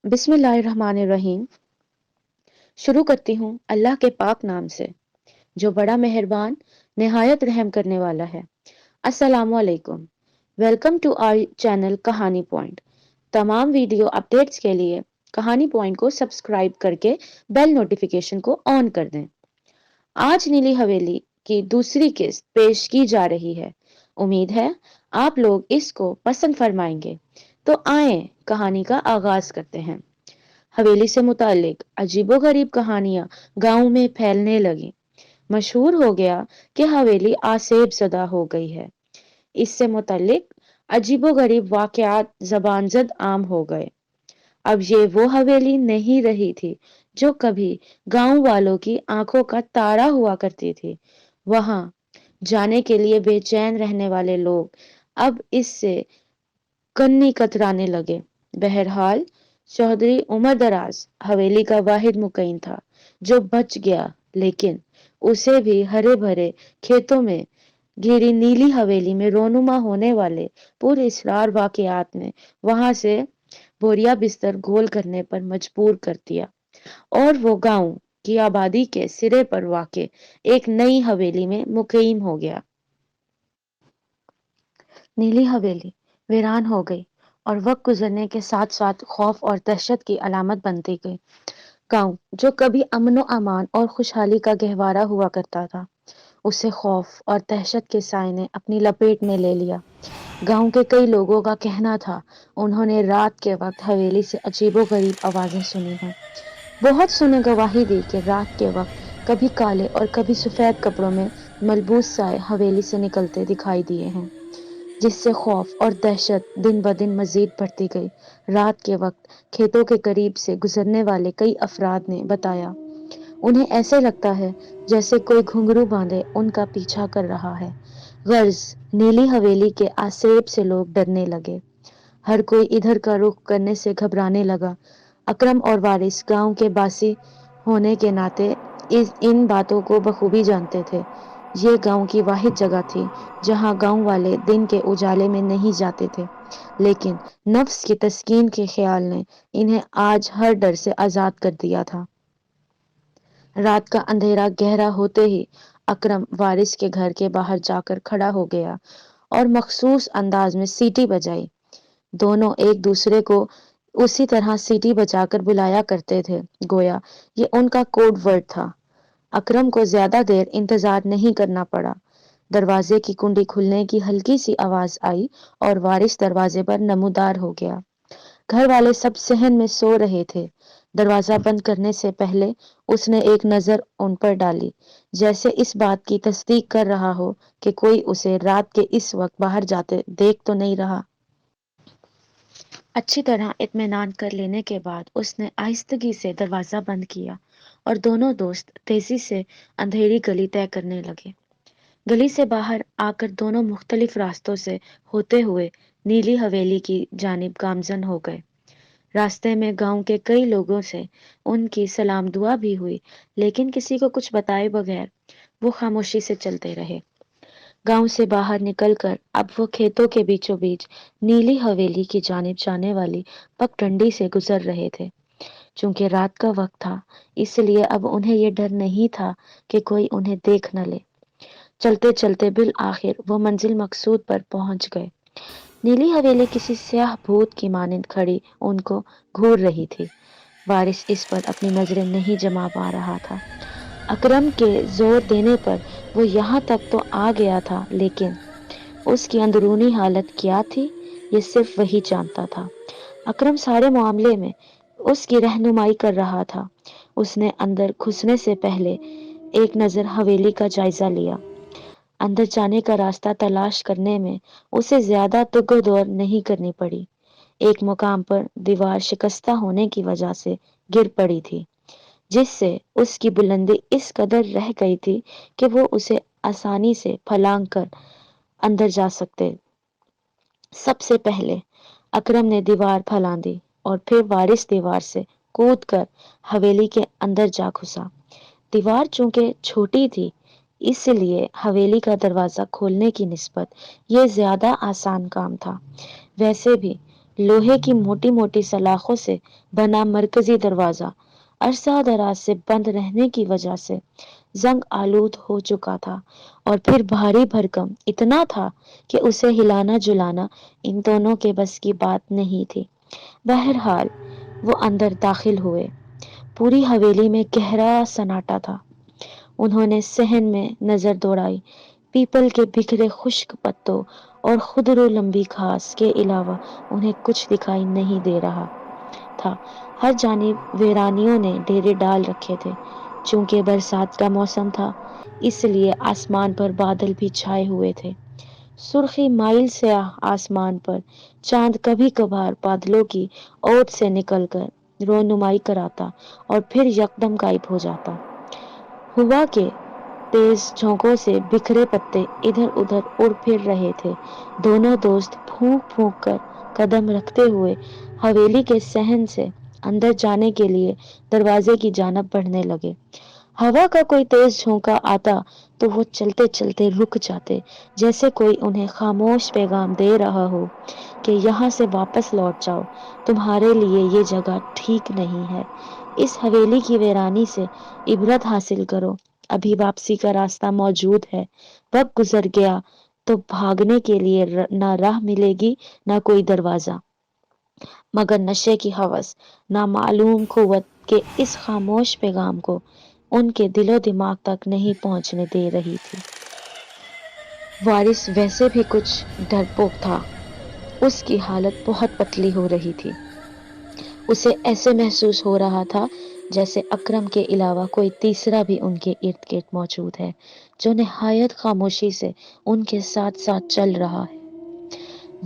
بسم اللہ الرحمن الرحیم۔ شروع کرتی ہوں اللہ کے پاک نام سے جو بڑا مہربان نہایت رحم کرنے والا ہے۔ السلام علیکم، ویلکم ٹو آور چینل کہانی پوائنٹ۔ تمام ویڈیو اپڈیٹس کے لیے کہانی پوائنٹ کو سبسکرائب کر کے بیل نوٹیفیکیشن کو آن کر دیں۔ آج نیلی حویلی کی دوسری قسط پیش کی جا رہی ہے۔ امید ہے آپ لوگ اس کو پسند فرمائیں گے، تو آئیں کہانی کا آغاز کرتے ہیں۔ حویلی سے متعلق عجیب و غریب کہانیاں گاؤں میں پھیلنے لگی۔ مشہور ہو گیا کہ حویلی آسیب زدہ ہو گئی ہے۔ اس سے متعلق عجیب و غریب واقعات زبان زد عام ہو گئے۔ اب یہ وہ حویلی نہیں رہی تھی جو کبھی گاؤں والوں کی آنکھوں کا تارا ہوا کرتی تھی۔ وہاں جانے کے لیے بے چین رہنے والے لوگ اب اس سے کنی کترانے لگے۔ بہرحال چودھری عمر دراز حویلی کا واحد مقیم تھا جو بچ گیا، لیکن اسے بھی ہرے بھرے کھیتوں میں گھری نیلی حویلی میں رونما ہونے والے پر اسرار واقعات نے وہاں سے بوریا بستر گول کرنے پر مجبور کر دیا، اور وہ گاؤں کی آبادی کے سرے پر واقع ایک نئی حویلی میں مقیم ہو گیا۔ نیلی حویلی ویران ہو گئی اور وقت گزرنے کے ساتھ ساتھ خوف اور دہشت کی علامت بنتی گئی۔ گاؤں جو کبھی امن و امان اور خوشحالی کا گہوارہ ہوا کرتا تھا، اسے خوف اور دہشت کے سائے نے اپنی لپیٹ میں لے لیا۔ گاؤں کے کئی لوگوں کا کہنا تھا انہوں نے رات کے وقت حویلی سے عجیب و غریب آوازیں سنی ہیں۔ بہت سو نے گواہی دی کہ رات کے وقت کبھی کالے اور کبھی سفید کپڑوں میں ملبوس سائے حویلی سے نکلتے دکھائی دیے ہیں، جس سے خوف اور دہشت دن بدن مزید بڑھتی گئی۔ رات کے وقت کھیتوں کے قریب سے گزرنے والے کئی افراد نے بتایا انہیں ایسے لگتا ہے جیسے کوئی گھنگرو باندھے ان کا پیچھا کر رہا ہے۔ غرض نیلی حویلی کے آسیب سے لوگ ڈرنے لگے۔ ہر کوئی ادھر کا رخ کرنے سے گھبرانے لگا۔ اکرم اور وارث گاؤں کے باسی ہونے کے ناطے ان باتوں کو بخوبی جانتے تھے۔ یہ گاؤں کی واحد جگہ تھی جہاں گاؤں والے دن کے اجالے میں نہیں جاتے تھے، لیکن نفس کی تسکین کے خیال نے انہیں آج ہر ڈر سے آزاد کر دیا تھا۔ رات کا اندھیرا گہرا ہوتے ہی اکرم وارث کے گھر کے باہر جا کر کھڑا ہو گیا اور مخصوص انداز میں سیٹی بجائی۔ دونوں ایک دوسرے کو اسی طرح سیٹی بجا کر بلایا کرتے تھے، گویا یہ ان کا کوڈ ورڈ تھا۔ اکرم کو زیادہ دیر انتظار نہیں کرنا پڑا۔ دروازے کی کنڈی کھلنے کی ہلکی سی آواز آئی اور وارث دروازے پر نمودار ہو گیا۔ گھر والے سب صحن میں سو رہے تھے۔ دروازہ بند کرنے سے پہلے اس نے ایک نظر ان پر ڈالی، جیسے اس بات کی تصدیق کر رہا ہو کہ کوئی اسے رات کے اس وقت باہر جاتے دیکھ تو نہیں رہا۔ اچھی طرح اطمینان کر لینے کے بعد اس نے آہستگی سے دروازہ بند کیا اور دونوں دوست تیزی سے اندھیری گلی طے کرنے لگے۔ گلی سے باہر آ کر دونوں مختلف راستوں سے ہوتے ہوئے نیلی حویلی کی جانب گامزن ہو گئے۔ راستے میں گاؤں کے کئی لوگوں سے ان کی سلام دعا بھی ہوئی، لیکن کسی کو کچھ بتائے بغیر وہ خاموشی سے چلتے رہے۔ گاؤں سے باہر نکل کر اب وہ کھیتوں کے بیچوں بیچ نیلی حویلی کی جانب جانے والی پگ ڈنڈی سے گزر رہے تھے۔ چونکہ رات کا وقت تھا، اس لیے اب انہیں یہ ڈر نہیں تھا کہ کوئی انہیں دیکھ نہ لے۔ چلتے چلتے بالآخر وہ منزل مقصود پر پہنچ گئے۔ نیلی حویلی کسی سیاہ بھوت کی مانند کھڑی ان کو گھور رہی تھی۔ وارث اس پر اپنی نظریں نہیں جما پا رہا تھا۔ اکرم کے زور دینے پر وہ یہاں تک تو آ گیا تھا، لیکن اس کی اندرونی حالت کیا تھی یہ صرف وہی جانتا تھا۔ اکرم سارے معاملے میں اس کی رہنمائی کر رہا تھا۔ اس نے اندر گھسنے سے پہلے ایک نظر حویلی کا جائزہ لیا۔ اندر جانے کا راستہ تلاش کرنے میں اسے زیادہ دگ و دور نہیں کرنی پڑی۔ ایک مقام پر دیوار شکستہ ہونے کی وجہ سے گر پڑی تھی، جس سے اس کی بلندی اس قدر رہ گئی تھی کہ وہ اسے آسانی سے پھلانگ کر اندر جا سکتے۔ سب سے پہلے اکرم نے دیوار پھلاندی اور پھر وارث دیوار سے کود کر حویلی کے اندر جا گھسا۔ دیوار چونکہ چھوٹی تھی، اس لیے حویلی کا دروازہ کھولنے کی نسبت یہ زیادہ آسان کام تھا۔ ویسے بھی لوہے کی موٹی موٹی سلاخوں سے بنا مرکزی دروازہ عرصہ دراز سے بند رہنے کی وجہ سے زنگ آلود ہو چکا تھا، اور پھر بھاری بھرکم اتنا تھا کہ اسے ہلانا جلانا ان دونوں کے بس کی بات نہیں تھی۔ بہرحال وہ اندر داخل ہوئے۔ پوری حویلی میں گہرا سناٹا تھا۔ انہوں نے صحن میں نظر دوڑائی۔ پیپل کے بکھرے خشک پتوں اور خودرو لمبی گھاس کے علاوہ انہیں کچھ دکھائی نہیں دے رہا تھا۔ ہر جانب ویرانیوں نے ڈیرے ڈال رکھے تھے۔ چونکہ برسات کا موسم تھا، اس لیے آسمان پر بادل بھی چھائے ہوئے تھے۔ سرخی مائل سیاہ آسمان پر چاند کبھی کبھار بادلوں کی اوٹ سے نکل کر رونمائی کراتا اور پھر یکدم غائب ہو جاتا۔ ہوا کے تیز جھونکوں سے بکھرے پتے ادھر ادھر اڑ پھر رہے تھے۔ دونوں دوست پھونک پھونک کر قدم رکھتے ہوئے حویلی کے صحن سے اندر جانے کے لیے دروازے کی جانب بڑھنے لگے۔ ہوا کا کوئی تیز جھونکا آتا تو وہ چلتے چلتے رک جاتے، جیسے کوئی انہیں خاموش پیغام دے رہا ہو کہ یہاں سے واپس لوٹ جاؤ، تمہارے لیے یہ جگہ ٹھیک نہیں ہے۔ اس حویلی کی ویرانی سے عبرت حاصل کرو، ابھی واپسی کا راستہ موجود ہے۔ وقت گزر گیا تو بھاگنے کے لیے نہ راہ ملے گی نہ کوئی دروازہ۔ مگر نشے کی ہوس نامعلوم قوت کے اس خاموش پیغام کو ان کے دل و دماغ تک نہیں پہنچنے دے رہی تھی۔ وارث ویسے بھی کچھ ڈرپوک تھا۔ اس کی حالت بہت پتلی ہو رہی تھی۔ اسے ایسے محسوس ہو رہا تھا جیسے اکرم کے علاوہ کوئی تیسرا بھی ان کے ارد گرد موجود ہے، جو نہایت خاموشی سے ان کے ساتھ ساتھ چل رہا ہے۔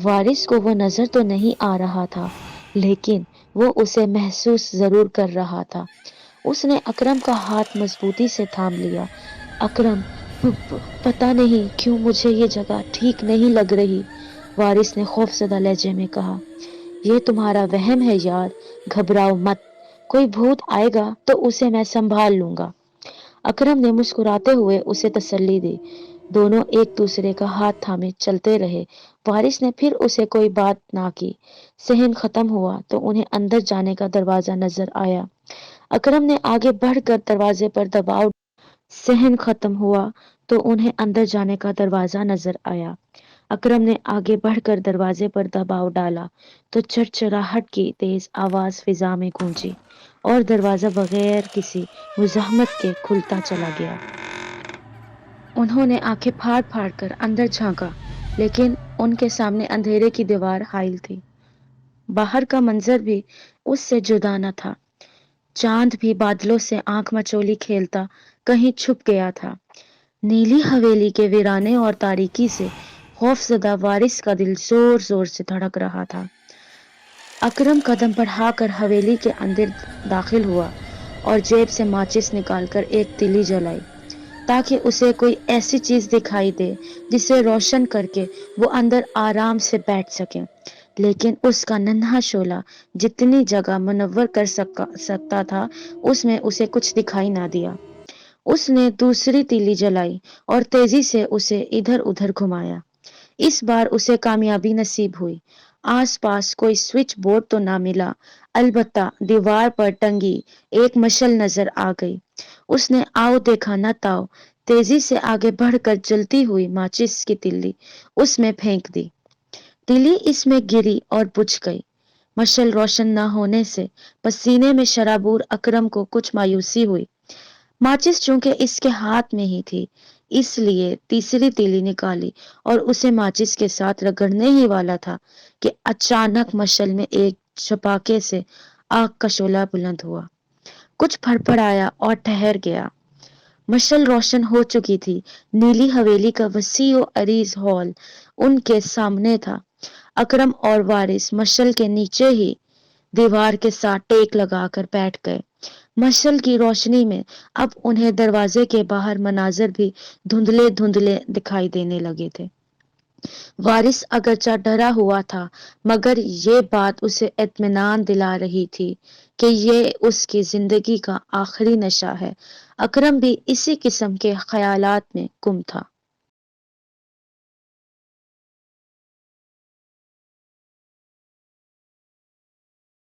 وارث کو وہ نظر تو نہیں آ رہا تھا، لیکن وہ اسے محسوس ضرور کر رہا تھا۔ اس نے اکرم کا ہاتھ مضبوطی سے تھام لیا۔ اکرم، پتہ نہیں کیوں مجھے یہ جگہ ٹھیک نہیں لگ رہی، وارث نے خوفزدہ لہجے میں کہا۔ یہ تمہارا وہم ہے یار، گھبراؤ مت، کوئی بھوت آئے گا تو اسے میں سنبھال لوں گا۔ اکرم نے مسکراتے ہوئے اسے تسلی دی۔ دونوں ایک دوسرے کا ہاتھ تھامے چلتے رہے۔ وارث نے پھر اسے کوئی بات نہ کی۔ صحن ختم ہوا تو انہیں اندر جانے کا دروازہ نظر آیا۔ اکرم نے آگے بڑھ کر دروازے پر دباؤ صحن ختم ہوا تو انہیں اندر جانے کا دروازہ نظر آیا۔ اکرم نے آگے بڑھ کر دروازے پر دباؤ ڈالا تو چرچراہٹ کی تیز آواز فضا میں گونجی اور دروازہ بغیر کسی مزاحمت کے کھلتا چلا گیا۔ انہوں نے آنکھیں پھاڑ پھاڑ کر اندر جھانکا، لیکن ان کے سامنے اندھیرے کی دیوار حائل تھی۔ باہر کا منظر بھی اس سے جدا نہ تھا۔ چاند بھی بادلوں سے آنکھ مچولی کھیلتا کہیں چھپ گیا تھا۔ نیلی حویلی کے ویرانے اور تاریکی سے خوفزدہ وارث کا دل زور زور سے دھڑک رہا تھا۔ اکرم قدم بڑھا کر حویلی کے اندر داخل ہوا اور جیب سے ماچس نکال کر ایک تیلی جلائی، تاکہ اسے کوئی ایسی چیز دکھائی دے جسے روشن کر کے وہ اندر آرام سے بیٹھ سکے۔ لیکن اس کا ننھا شعلہ جتنی جگہ منور کر سکتا تھا، اس میں اسے کچھ دکھائی نہ دیا۔ اس نے دوسری تیلی جلائی اور تیزی سے اسے ادھر ادھر گھمایا۔ اس بار اسے کامیابی نصیب ہوئی۔ آس پاس کوئی سوئچ بورڈ تو نہ ملا، البتہ دیوار پر ٹنگی ایک مشل نظر آ گئی۔ اس نے آؤ دیکھا نہ تاؤ تیزی سے آگے بڑھ کر جلتی ہوئی ماچس کی تیلی اس میں پھینک دی۔ تیلی اس میں گری اور بجھ گئی۔ مشل روشن نہ ہونے سے پسینے میں شرابور اکرم کو کچھ مایوسی ہوئی۔ ماچس چونکہ اس کے ہاتھ میں ہی تھی، اس لیے تیسری تیلی نکالی اور اسے ماچس کے ساتھ رگڑنے ہی والا تھا کہ اچانک مشل میں ایک جھپاکے سے آگ کا شعلہ بلند ہوا، کچھ پھڑپڑایا اور ٹھہر گیا۔ مشل روشن ہو چکی تھی۔ نیلی حویلی کا وسیع و عریض ہال ان کے سامنے تھا۔ اکرم اور وارث مشل کے نیچے ہی دیوار کے ساتھ ٹیک لگا کر بیٹھ گئے۔ مشل کی روشنی میں اب انہیں دروازے کے باہر مناظر بھی دھندلے دھندلے دکھائی دینے لگے تھے۔ وارث اگرچہ ڈرا ہوا تھا، مگر یہ بات اسے اطمینان دلا رہی تھی کہ یہ اس کی زندگی کا آخری نشہ ہے۔ اکرم بھی اسی قسم کے خیالات میں گم تھا۔